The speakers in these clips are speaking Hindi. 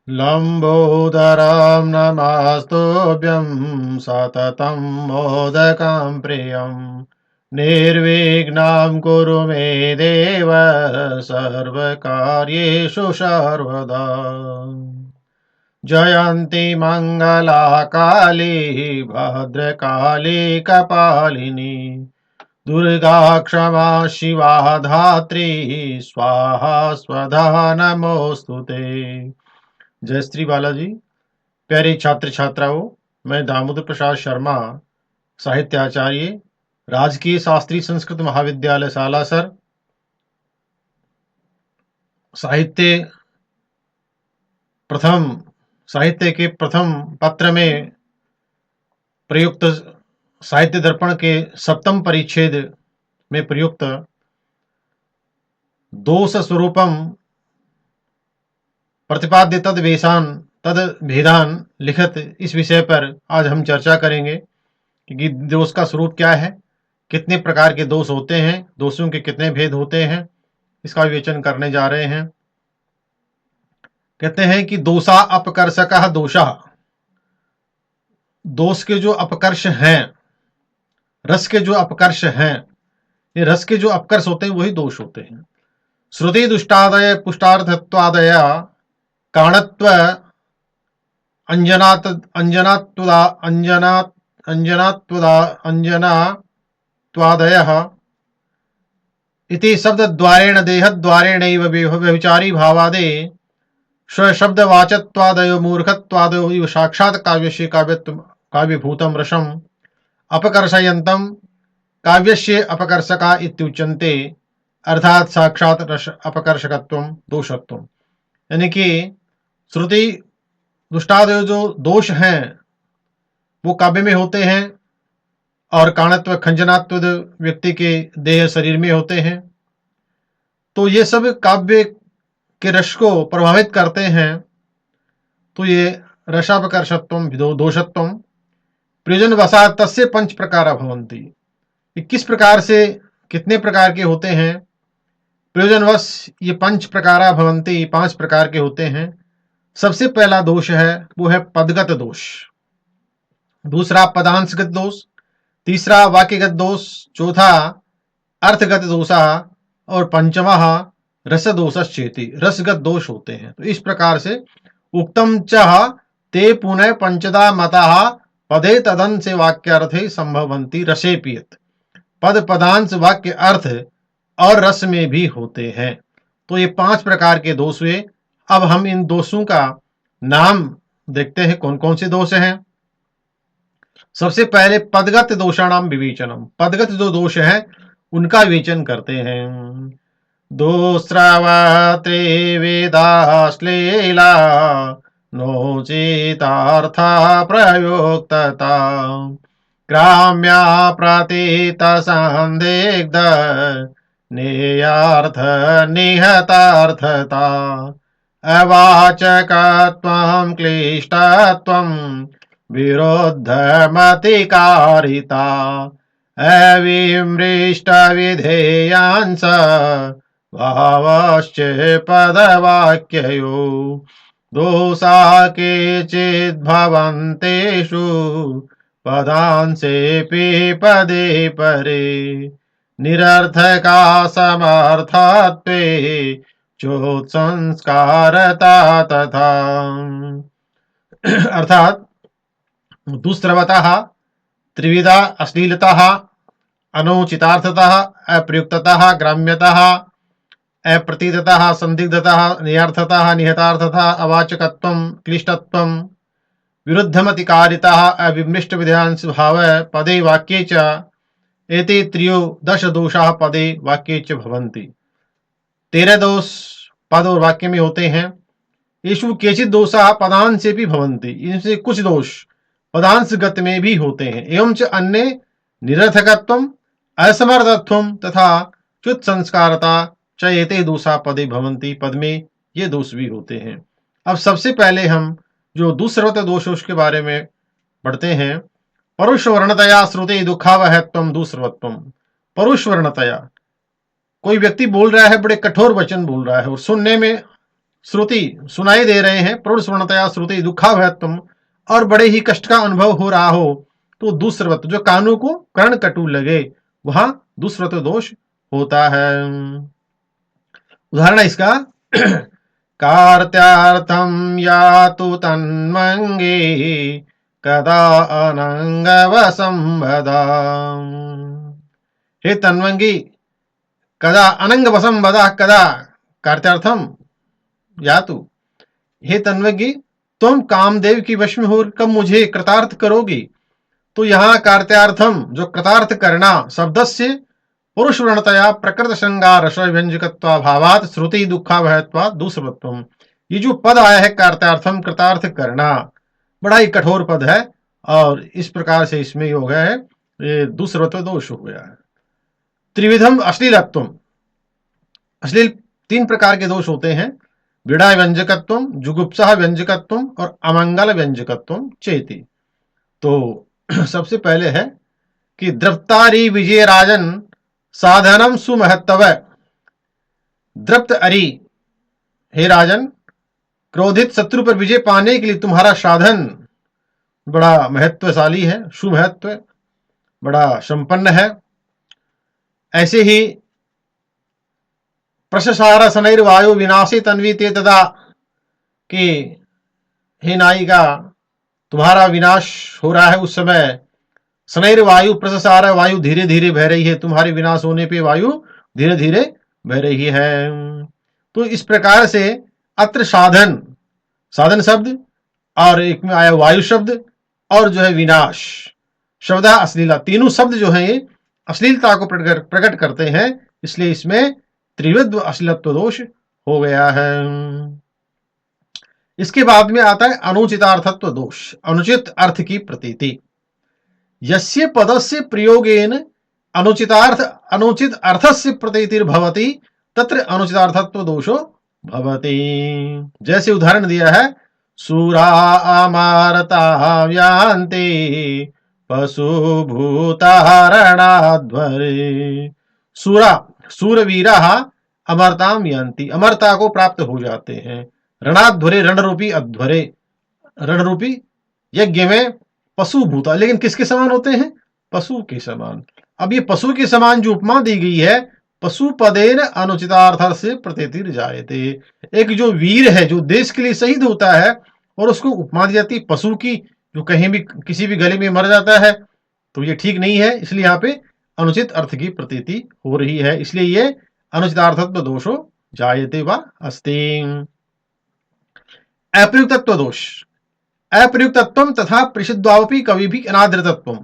लम्बोदरं नमस्तुभ्यं सततं मोदकं प्रियं निर्विघ्नं कुरु मे देव सर्वकार्येषु सर्वदा। जयन्ती मङ्गला काली भद्रकाली कपालिनी दुर्गा क्षमा शिवा धात्री स्वाहा स्वधा नमोस्तुते। जय श्री बालाजी। प्यारे छात्र छात्राओं, मैं दामोदर प्रसाद शर्मा, साहित्य आचार्य, राजकीय शास्त्री संस्कृत महाविद्यालय सालासर, साहित्य प्रथम साहित्य के प्रथम पत्र में प्रयुक्त साहित्य दर्पण के सप्तम परिच्छेद में प्रयुक्त दोष स्वरूपम प्रतिपाद्य तद वेशान तद भेदान लिखित इस विषय पर आज हम चर्चा करेंगे कि दोष का स्वरूप क्या है, कितने प्रकार के दोष होते हैं, दोषों के कितने भेद होते हैं, इसका विवेचन करने जा रहे हैं। कहते हैं कि दोषा अपकर्षकः दोषः, दोष के जो अपकर्ष हैं, रस के जो अपकर्ष हैं, ये रस के जो अपकर्ष होते हैं वही दोष होते हैं। श्रुति दुष्टादय पुष्टार्थत्वादय कारणत्व अंजनात् अंजनात्वदा अंजनात् अंजनात्वदा अंजनात्वादयः इति शब्दद्वारेण देहद्वारेणैव व्यभिचारी भावादे स्वशब्दवाचत्वादयो मूर्खत्वादयो इव साक्षात् काव्यस्य काव्यभूतं रसम् अपकर्षयन्तं काव्यस्य अपकर्षका इत्युच्यन्ते, अर्थात साक्षात रस अपकर्षकत्वम दोषत्वम। यानी कि श्रुति दुष्टादय जो दोष हैं वो काव्य में होते हैं और काणत्व खंजनात्व व्यक्ति के देह शरीर में होते हैं। तो ये सब काव्य के रस को प्रभावित करते हैं। तो ये रसापकर्षत्वम दोषत्वम प्रयोजन वसात तस्य पंच प्रकार भवन्ति। किस प्रकार से कितने प्रकार के होते हैं? प्रयोजनवश ये पंच प्रकारा भवन्ति, पांच प्रकार के होते हैं। सबसे पहला दोष है वो है पदगत दोष, दूसरा पदांशगत दोष, तीसरा वाक्यगत दोष, चौथा अर्थगत दोषा और पंचमा रस दोषश्चेति, रसगत दोष होते हैं। तो इस प्रकार से उक्तम च ते पुनः पंचदा मता पदे तदंश वाक्यार्थे संभवंती रसे पियत, पद पदांश वाक्य अर्थ और रस में भी होते हैं। तो ये पांच प्रकार के दोष हुए। अब हम इन दोषों का नाम देखते हैं कौन कौन से दोष हैं। सबसे पहले पदगत दोषाणाम विवेचनम, पदगत जो दोष हैं उनका विवेचन करते हैं। दोस्रवा त्रिविधा श्लीला नोचितार्था प्रयुक्तता ग्राम्या प्रतीत संदिग्ध नेयार्थ निहतार्थता अवाचकत्वं क्लिष्टत्वं विरुद्धमतिकारिता अविमृष्टविधेयांस भावश्च पदवाक्ययो दोषा केचिद्भवन्तेषु पदांसेऽपि पदे परे निरर्थका समर्थत्वे चोत्संस्कारता तथा। अर्थात दुस्रवतः त्रिविधा अश्लीलतः अनुचितार्थतः अप्रयुक्ततः ग्राम्यतः अप्रतीततः संदिग्धतः नियर्थतः निहतार्थतः अवाचकत्वं क्लिष्टत्वं विरुद्धमतिकारितः अविमृष्टविधांस भाव पदे वाक्ये च एते त्रयोदश दोषाः पदे वाक्ये च भवन्ति। 13 दोष पद और वाक्य में होते हैं। येषु केचित् दोषाः पदांशेऽपि भवन्ति, इनसे कुछ दोष पदांशगत में भी होते हैं। एवं च अन्य निरर्थकत्वं असमर्थत्वं तथा च्युत संस्कारता च एते दोषाः पदे भवन्ति, पद में ये दोष भी होते हैं। अब सबसे पहले हम जो दुस्सर्वत दोष उसके बारे में पढ़ते हैं। परुष वर्णतया श्रुते दुखावहत्वं दुस्सर्वत्वं। परुष वर्णतया, कोई व्यक्ति बोल रहा है, बड़े कठोर वचन बोल रहा है और सुनने में श्रुति सुनाई दे रहे हैं, प्रौढ़ स्वर्णतया श्रुति दुखाभयत्वम, और बड़े ही कष्ट का अनुभव हो रहा हो, तो दुष्रवत जो कानों को कर्ण कटु लगे, वहां दुष्रवत दोष होता है। उदाहरण है इसका कार्त्यार्थम यातु तन्मंगे कदा अनंगवसंवदा। हे तन्वंगी, कदा अनंग वसंवदा, कदा कार्त्यार्थम यातु। हे तन्वंगी, तुम कामदेव की वश में हो कब मुझे कृतार्थ करोगी। तो यहाँ कार्त्यार्थम जो कृतार्थ करना शब्द से पुरुष वर्णतया प्रकृत श्रृंगार रस व्यंजकत्वा भावात श्रुति दुखाभयत्वात् दूसरत्वम। ये जो पद आया है कार्त्यार्थम कृतार्थ करना, बड़ा ही कठोर पद है, और इस प्रकार से इसमें हो गया है, ये दूसरत्व दोष हो गया है। त्रिविधम अश्लीलत्वम, अश्लील 3 प्रकार के दोष होते हैं, विड़ा व्यंजकत्वम, जुगुप्सा व्यंजकत्वम और अमंगल व्यंजकत्वम चेति। तो सबसे पहले है कि द्रप्तारी विजय राजन साधनम सुमहत्तव। द्रप्त अरि, हे राजन, क्रोधित शत्रु पर विजय पाने के लिए तुम्हारा साधन बड़ा महत्वशाली है, सुमहत्व, बड़ा संपन्न है। ऐसे ही प्रशसार शनैर्वायु विनाशी तन्वी ते तदा, कि हे नायिका, तुम्हारा विनाश हो रहा है उस समय। शनैर वायु प्रशसार, वायु धीरे धीरे बह रही है, तुम्हारे विनाश होने पे वायु धीरे धीरे बह रही है। तो इस प्रकार से अत्र साधन, साधन शब्द, और एक में आया वायु शब्द, और जो है विनाश शब्द अश्लीला, तीनों शब्द जो है ये अश्लीलता को प्रकट करते हैं, इसलिए इसमें त्रिविध अश्लीलत्व दोष हो गया है। इसके बाद में आता है अनुचितार्थत्व दोष, अनुचित अर्थ की प्रतीति। यस्य पदस्य प्रयोगेन अनुचित अर्थस्य प्रतीतिर्भवति तत्र अनुचितार्थत्व दोषो भवति। जैसे उदाहरण दिया है, सूरा अमारता व्यान्ते पशु भूतारणाध्वरे। सूरा, सूरवीरा अमरताम यान्ति, अमरता को प्राप्त हो जाते हैं। रणध्वरे, रणरूपी अध्वरे, रणरूपी यज्ञ में पशु भूता, लेकिन किसके समान होते हैं, पशु के समान। अब ये पशु के समान जो उपमा दी गई है, पशु पदेन अनुचितार्थ से प्रतीतिर जायते। एक जो वीर है, जो देश के लिए शहीद होता है, और उसको उपमा दी जाती है पशु की, जो कहीं भी किसी भी गली में मर जाता है, तो ये ठीक नहीं है, इसलिए यहाँ पे अनुचित अर्थ की प्रतीति हो रही है, इसलिए ये अनुचितार्थत्व दोषो जायते व अस्ति। अप्रयुक्तत्व दोष, अप्रयुक्तत्वम तथा प्रसिद्धावपि कवि भी अनादृतत्वम।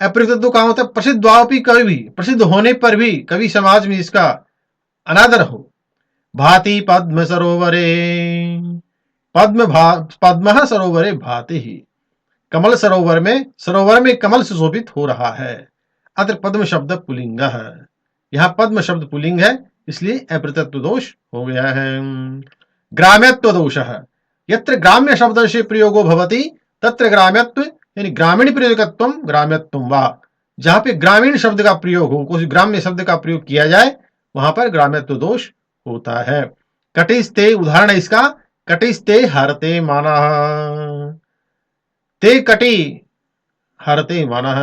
अप्रयुक्तत्व का मतलब प्रसिद्धावपि कवि भी, प्रसिद्ध होने पर भी कवि समाज में इसका अनादर हो। भाति पद्म सरोवरे, पद्म सरोवरे भाति ही, कमल सरोवर में कमल सुशोभित हो रहा है। अत्र पद्म शब्द पुलिंग है, यहाँ पद्म शब्द पुलिंग है, इसलिए अप्रयुक्तत्व दोष हो गया है। ग्राम्यत्व दोष है, यत्र ग्राम्य शब्द से प्रयोगो भवति तत्र ग्राम्यत्व, यानी ग्रामीण प्रयोगत्वम ग्राम्यत्वम वा, जहां पे ग्रामीण शब्द का प्रयोग हो, कुछ ग्राम्य शब्द का प्रयोग किया जाए, वहां पर ग्राम्यत्व दोष होता है। कटिस्ते, उदाहरण है इसका, कटिस्ते हरते माना, ते कटी हरते माना,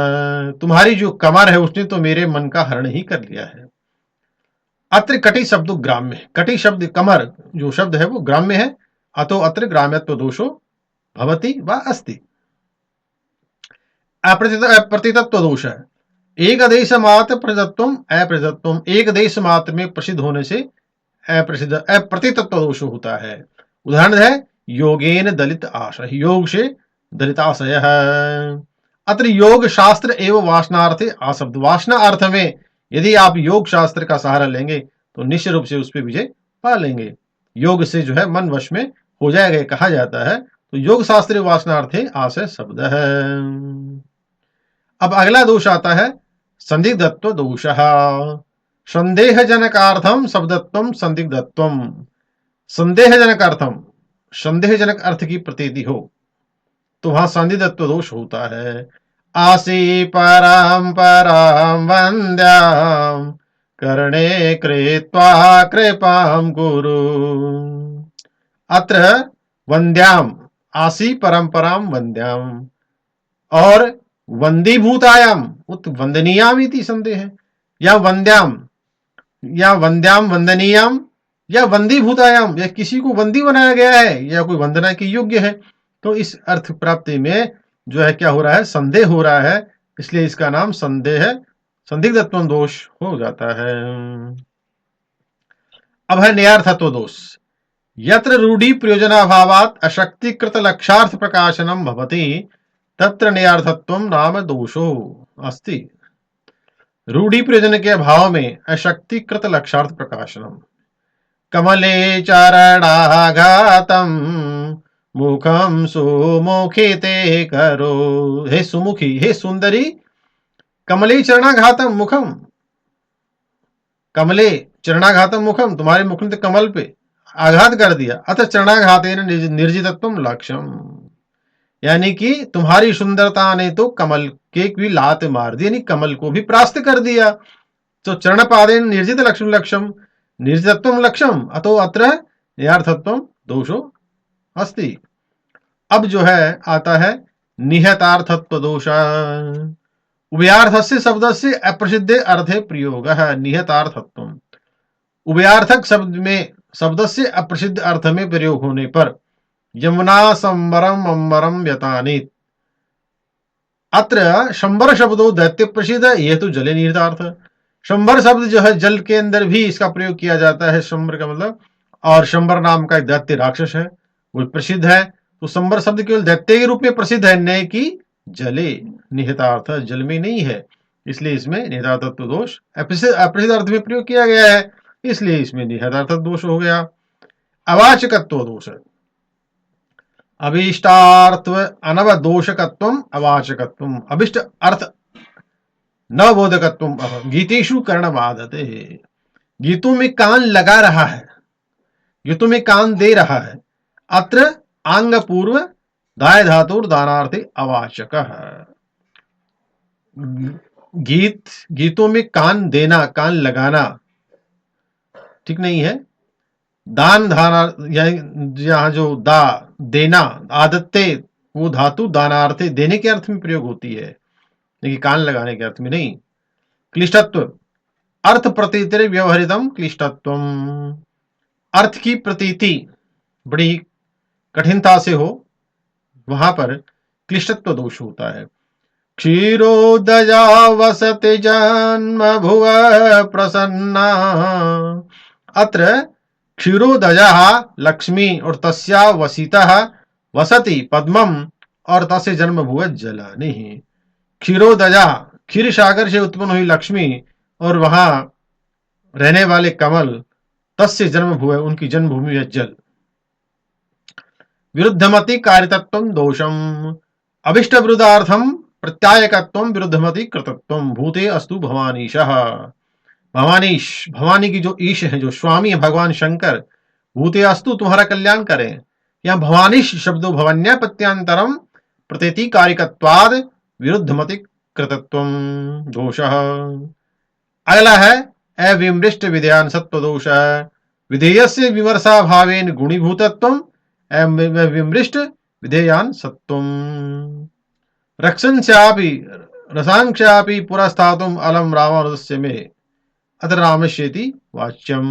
तुम्हारी जो कमर है उसने तो मेरे मन का हरण ही कर लिया है। अत्र कटि शब्द ग्राम्य, कटि शब्द कमर जो शब्द है वो ग्राम्य है, अतो अत्र ग्राम्यत्व दोषो भवति व अस्ति। अप्रतितत्व दोष है, एक देश मात्र प्रसिद्धत्वम अप्रसिद्धत्वम, एक देश मात्र में प्रसिद्ध होने से अप्रतितत्व दोष होता है। उदाहरण है, योगेन दलित आशय, योग से दलिताशय है। अत्र योग शास्त्र एवं वासनार्थे आशब्द, वासना अर्थ में यदि आप योग शास्त्र का सहारा लेंगे तो निश्चित रूप से उस पर विजय पा लेंगे। योग से जो है मन वश में हो जाएगा कहा जाता है, तो योग शास्त्र वासनार्थे आशय शब्द है। अब अगला दोष आता है संदिग्धत्व दोष, संदेहजनकार्थम शब्दत्वम संदिग्धत्वम। संदेहजनकार्थम, संदेहजनक अर्थ की प्रतीति हो तो वहां संदिग्धत्व दोष होता है। आसी परम परम वंद्याम करणे कृत्वा कृपाम गुरु। अत्र वंद्याम आसी परंपराम वंद्याम और वंदीभूतायाम उत वंदनीयाम इति संदेह, या वंद्याम या वंद्याम वंदनीयाम या वंदीभूतायाम, या किसी को वंदी बनाया गया है या कोई वंदना के योग्य है। तो इस अर्थ प्राप्ति में जो है क्या हो रहा है, संदेह हो रहा है, इसलिए इसका नाम संदेह संदिग्धत्व दोष हो जाता है। अब है न्यार्थत्व दोष। यत्र रूढ़ी प्रयोजनाभावात् अशक्तिकृत लक्षार्थ प्रकाशनम भवति तत्र न्यार्थत्वम नाम दोषो अस्ति। रूढ़ी प्रयोजन के अभाव में अशक्तिकृत लक्षार्थ प्रकाशनम। कमले चरणाघातम मुखम सुमुखिते करो। हे सुमुखी, हे सुंदरी, कमले चरणाघातम मुखम, कमले चरणाघातम मुखम, तुम्हारे मुख ने तो कमल पे आघात कर दिया। अतः चरणाघातेन निर्जितत्वम लक्ष्यम, यानी कि तुम्हारी सुंदरता ने तो कमल के भी लात मार दी, यानी कमल को भी परास्त कर दिया। तो चरणपादेन निर्जित लक्ष्यम लक्ष्यम निर्जितत्वम लक्ष्यम अतो अत्र न्यार्थत्वम दोषो अस्ति। अब जो है आता है निहतार्थत्व दोष। उभयार्थस्य शब्दस्य अप्रसिद्धे अर्थे प्रयोगः निहतार्थत्वम। उभयार्थक शब्द में शब्दस्य अप्रसिद्ध अर्थ में प्रयोग होने पर यमुना संबरम अम्बरम व्यतानित, अत्र शंबर शब्दों दैत्य प्रसिद्ध है, यह तो जले निहितार्थ। शंबर शब्द जो है जल के अंदर भी इसका प्रयोग किया जाता है, शंबर का मतलब, और शंबर नाम का एक दैत्य राक्षस है, वो प्रसिद्ध है। तो शंबर शब्द केवल दैत्य के रूप में प्रसिद्ध है, न कि जले, निहितार्थ जल में नहीं है, इसलिए इसमें निहितार्थत्व दोष अप्रसिद्ध अर्थ में प्रयोग किया गया है, इसलिए इसमें निहितार्थ दोष हो गया। अवाचकत्व दोष, अभीष्टार्थ अनवदोषकत्वम अवाचकत्वम। अभिष्ट अर्थ नवबोधकत्वम गीतेषु कर्ण बाधते, गीतों में कान लगा रहा है, गीतों में कान दे रहा है। अत्र आंग पूर्व दाय धातुर दानार्थी अवाचक। गीतों में कान देना, कान लगाना ठीक नहीं है। दान धाना, यहाँ जो दा देना आदत्ते, वो धातु दानार्थे देने के अर्थ में प्रयोग होती है, लेकिन कान लगाने के अर्थ में नहीं। क्लिष्टत्व, अर्थ प्रतीति व्यवहारितम क्लिष्टत्वम, अर्थ की प्रतीति बड़ी कठिनता से हो, वहां पर क्लिष्टत्व दोष होता है। क्षीरोदया वसति जन्म भुव प्रसन्ना, अत्र क्षीरोदया लक्ष्मी और तस्या वसितः वसति पद्मम और तस्य जन्म भुव जलानि। क्षीरोदया, क्षीर सागर से उत्पन्न हुई लक्ष्मी और वहां रहने वाले कमल, तस्य जन्म भुव, उनकी जन्मभूमि है जल। विरुद्धमति कार्यतत्वम दोषम, अभिष्ट विरुद्धार्थम प्रत्यायकत्वम विरुद्धमति कृतत्वम भूते अस्तु भवानीशः। भवानीश, भवानी की जो ईश है, जो स्वामी है भगवान शंकर, भूते अस्तु तुम्हारा कल्याण करें। यहाँ भवानीश शब्दों भवन्या प्रत्यांतरम प्रतीति कार्यकत्वाद विरुद्धमति कृतत्वम दोषः। अगला है अविमृष्ट विधेयान सत्व दोष। विधेयस्य विमर्शा भावेन गुणीभूतत्वम विमृष्ट विधेयान सत्वम। रक्षंस्यापि रसांख्यापि पुरस्तातुम अलम रामानुजस्य में अत्र रामस्येति वाच्यम।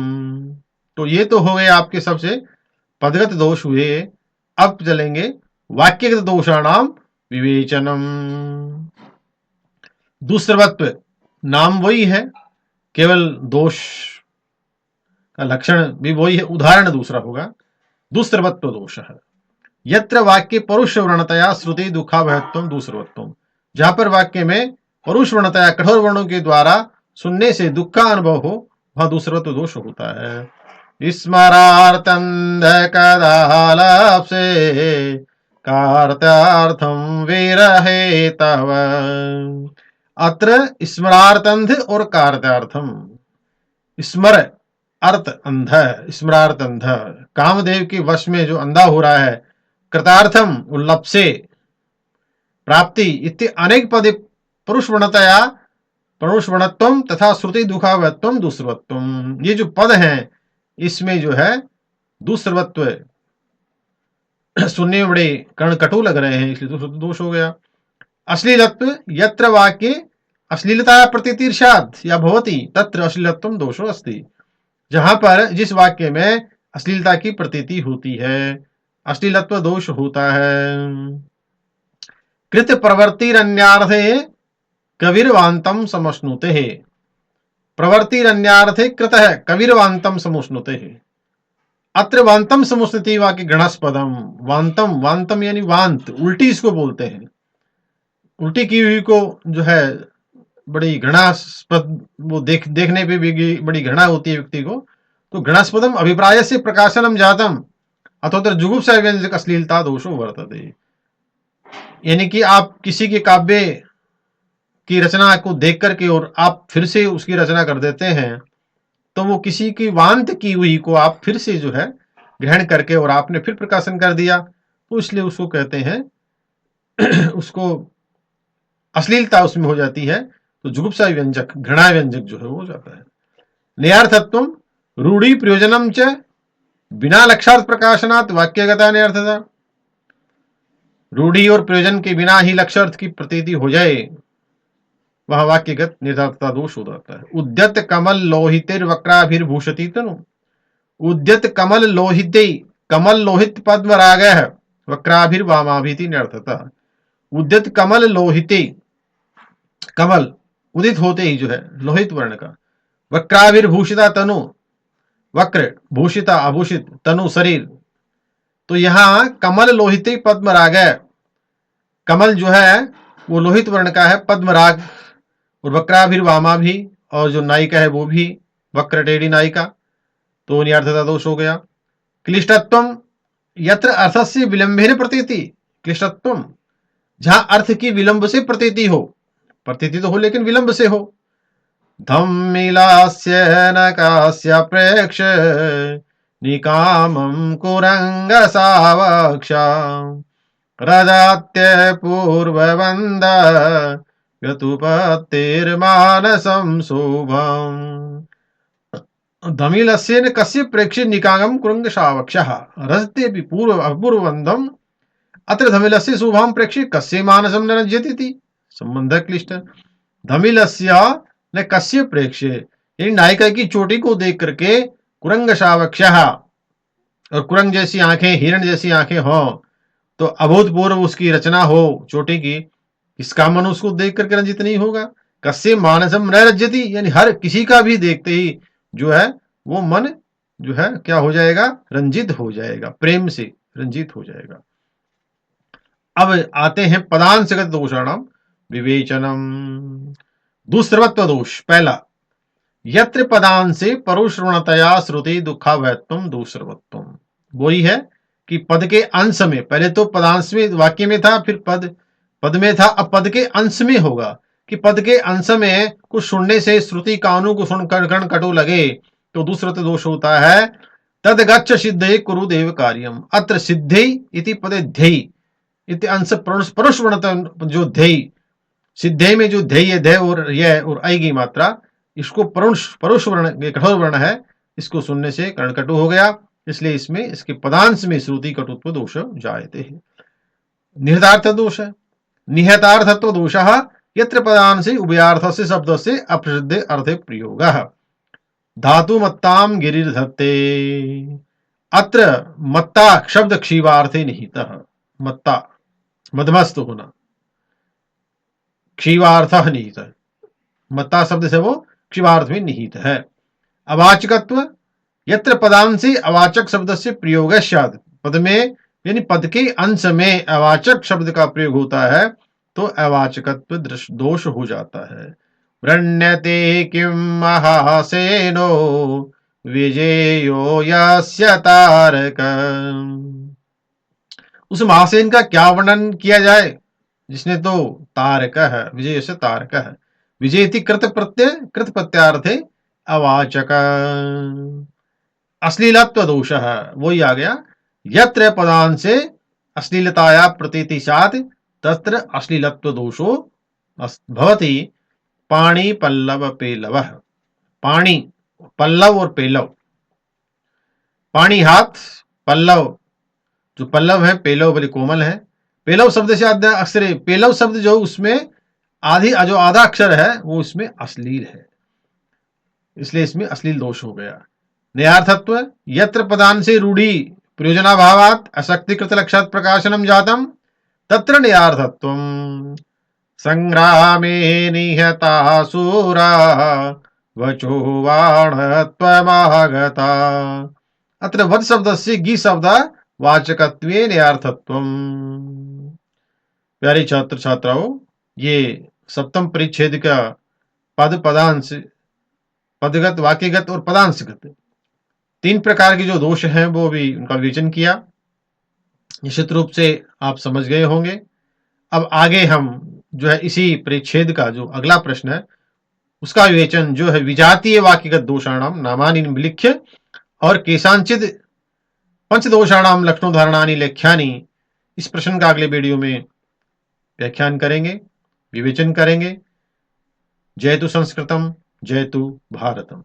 तो ये तो हो गए आपके सबसे पदगत दोष हुए। अब चलेंगे वाक्यगत दोषाणाम विवेचनम। दुस्सर्वत्व नाम वही है, केवल दोष का लक्षण भी वही है, उदाहरण दूसरा होगा। दुस्सर्वत्व दोष है यत्र वाक्य परुष वर्णतया श्रुति दुखाभयत्वम दुस्सर्वत्वम, जहां पर वाक्य में परुष वर्णतया कठोर वर्णों के द्वारा सुनने से दुख का अनुभव हो, वह दुस्सर्वत्व दोष होता है। स्मरार्थंध कदालाप्से कार्त्यार्थम विरहे तव, अत्र स्मरार्थंध और कार्त्यार्थम। स्मर अर्थ अंध, स्मरार्थ अंध, कामदेव के वश में जो अंधा हो रहा है। कृतार्थम उल्लप्से प्राप्ति इत्य अनेक पदे पुरुष वर्णतया परुष वर्णत्वम तथा श्रुति दुखावत्वम दुस्सर्वत्वम, ये जो पद हैं इसमें जो है दुस्सर्वत्व सुनने में बड़े कर्ण कटु लग रहे हैं, इसलिए तो दोष हो गया। अश्लीलत्व यत्र वाक्ये अश्लीलता प्रतीतिर्षात् या भवति तत्र अश्लीलत्वं दोषो अस्ति। जहां पर जिस वाक्य में अश्लीलता की प्रतीति होती है, अश्लीलत्व दोष होता है। कृत प्रवृत्तिरन्यार्थे कविर्वान्तं समश्नुते है। प्रवृत्तिरन्यार्थे कृत है कविर्वान्तं समश्नुते है। अत्र वान्तम समुस्थिति वाक्य गणस्पदम। वान्तम, वान्तम यानी वांत, उल्टी इसको बोलते हैं। उल्टी की हुई को जो है बड़ी घृणास्पद, वो देखने पे भी बड़ी घृणा होती है व्यक्ति को। तो घृणास्पदम अभिप्राय से प्रकाशनम जातम अथोतर जुगुप्सा व्यंजक अश्लीलता दोषो वर्तते। यानी कि आप किसी के काव्य की रचना को देख करके और आप फिर से उसकी रचना कर देते हैं, तो वो किसी की वांत की हुई को आप फिर से जो है ग्रहण करके और आपने फिर प्रकाशन कर दिया, तो इसलिए उसको कहते हैं उसको अश्लीलता उसमें हो जाती है। तो जुगुप्सा व्यंजक, घृणा व्यंजक जो है वो हो जाता है। न्यार्थत्वम रूढ़ी प्रयोजनम च बिना लक्षार्थ प्रकाशनात् वाक्यगता न्यार्थता। रूढ़ी और प्रयोजन के बिना ही लक्षार्थ की प्रतीति हो जाए, वह वाक्यगत निर्धारता दोष हो जाता है। उद्यत कमल लोहितिर वक्राभिर्भूषति तनु। उद्यत कमल लोहिते, कमल लोहित पद्म रागः वक्राभिर्वामाभिति न्यर्थता। उद्यत कमल लोहिते, कमल उदित होते ही जो है लोहित वर्ण का, वक्राभिर्भूषिता तनु, वक्र भूषिता आभूषित, तनु शरीर। तो यहां कमल लोहिते पद्म रागः, कमल जो है वो लोहित वर्ण का है, पद्म राग, और वक्राभिर्वामा भी, और जो नायिका है वो भी वक्र टेढ़ी नायिका, तो न्यार्थता दोष हो गया। क्लिष्टत्वम यत्र अर्थस्य विलंबेन प्रतीति। क्लिष्टत्वम जहां अर्थ की विलंब से प्रतीति हो, प्रतीति तो हो लेकिन विलंब से हो। धम्मिलास्य नकास्य प्रेक्ष निकामं कुरंग सावक्षा रदात्य पूर्ववंद यतुपत्तिर्मानसं शुभम्। धमिलस्येन कस्य प्रेक्ष्य निकागम कुरंग सावक्षः रजतेऽपि पूर्व अपूर्ववन्दम् अत्र धमिलस्य शुभां प्रेक्ष्य कस्य मानसं न रज्यति। संबंध क्लिष्ट। धमिलस्य न कस्य प्रेक्ष्य, यानी नायिका की चोटी को देख करके कुरंग सावक्षः, और कुरंग जैसी आंखें, हिरण जैसी आंखें हो, तो अभूतपूर्व उसकी रचना हो चोटी की, इसका मन उसको देख करके रंजित नहीं होगा। कस्य मानसम न रज्यति, यानी हर किसी का भी देखते ही जो है वो मन जो है क्या हो जाएगा, रंजित हो जाएगा, प्रेम से रंजित हो जाएगा। अब आते हैं पदांशगत दोषाणाम विवेचनम। दुस्रवत्व दोष पहला, यत्र पदांशे परुश्रवणतया श्रुति दुःखाभयत्वम दुस्रवत्वम। वही है कि पद के अंश में, पहले तो पदांश में वाक्य में था, फिर पद में था, अब पद के अंश में होगा कि पद के अंश में कुछ सुनने से श्रुति कानों को सुनकर कर्ण कटु लगे, तो दूसरा तो दोष होता है। तद गच्छ सिद्धे कुरु देव कार्यम। अत्र सिद्धे इति पदे ध्येय इति अंश परुष जो ध्येय, सिद्धे में जो ध्येय, ध्य और यह और आई की मात्रा, इसको परुष वर्ण, कठोर वर्ण है, इसको सुनने से कर्णकटु हो गया, इसलिए इसमें इसके पदांश में श्रुति कटुत्व दोष जायते हैं। निहतार्थ दोष है। निहतार्थत्व दोष यत्र पदांशे उभयार्थस्य शब्दस्य अप्रसिद्धे अर्थे प्रयोगः। धातु मत्ताम गिरिर्धत्ते। अत्र मत्ता शब्द क्षीवार्थे निहितः। मत्ता मध्यमस्त होना, क्षीवार्थ निहित है, मत्ता शब्द से वो क्षीवार्थ में निहित है। अवाचकत्व यत्र पदांशे अवाचक शब्द से प्रयोग स्यात्। पद में यानी पद के अंश में अवाचक शब्द का प्रयोग होता है तो अवाचकत्व दोष हो जाता है। वृण्यते किं महासेनो विजेयो यस्य तारक। उस महासेन का क्या वर्णन किया जाए जिसने तो तारक है, विजय से तारक है। विजयति कृत प्रत्यय, कृत प्रत्यार्थे अवाचक। अश्लीलत्व दोष है, वही आ गया। यत्र पदांशे अश्लीलताया प्रतीति स्यात् तत्र अश्लीलत्व दोषो भवति। पाणी पल्लव पेलवः। पाणी, पल्लव और पेलव। पाणी हाथ, पल्लव जो पल्लव है, पेलव बड़े कोमल है। पेलव शब्द से अक्षर, पेलव शब्द जो उसमें जो आधा अक्षर है वो इसमें अश्लील है, इसलिए इसमें अश्लील दोष हो गया। न्यायार्थत्व, यत्र पदांशे रूढ़ी प्रयोजनाभावात् अशक्तिकृत लक्षात् प्रकाशनम जातम तत्र न्यायार्थत्वम्। संग्रामे निहतासुरा वचो बाणत्वमागता। अत्र वध शब्दस्य गि शब्द वाचकत्वे न्यायार्थत्वम्। प्यारे छात्र छात्राओं, ये सप्तम परिच्छेद का पद, पदांश, पदगत, वाक्यगत और पदांशगत 3 प्रकार के जो दोष हैं वो भी उनका विवेचन किया। निश्चित रूप से आप समझ गए होंगे। अब आगे हम जो है इसी परिच्छेद का जो अगला प्रश्न है उसका विवेचन जो है विजातीय वाक्यगत दोषाणाम नामानि विलिख्य और केशांचित पंचदोषाणाम लक्षणोदाहरणानि लेख्यानि, इस प्रश्न का अगले वीडियो में व्याख्यान करेंगे, विवेचन करेंगे। जयतु संस्कृतम, जयतु भारतम।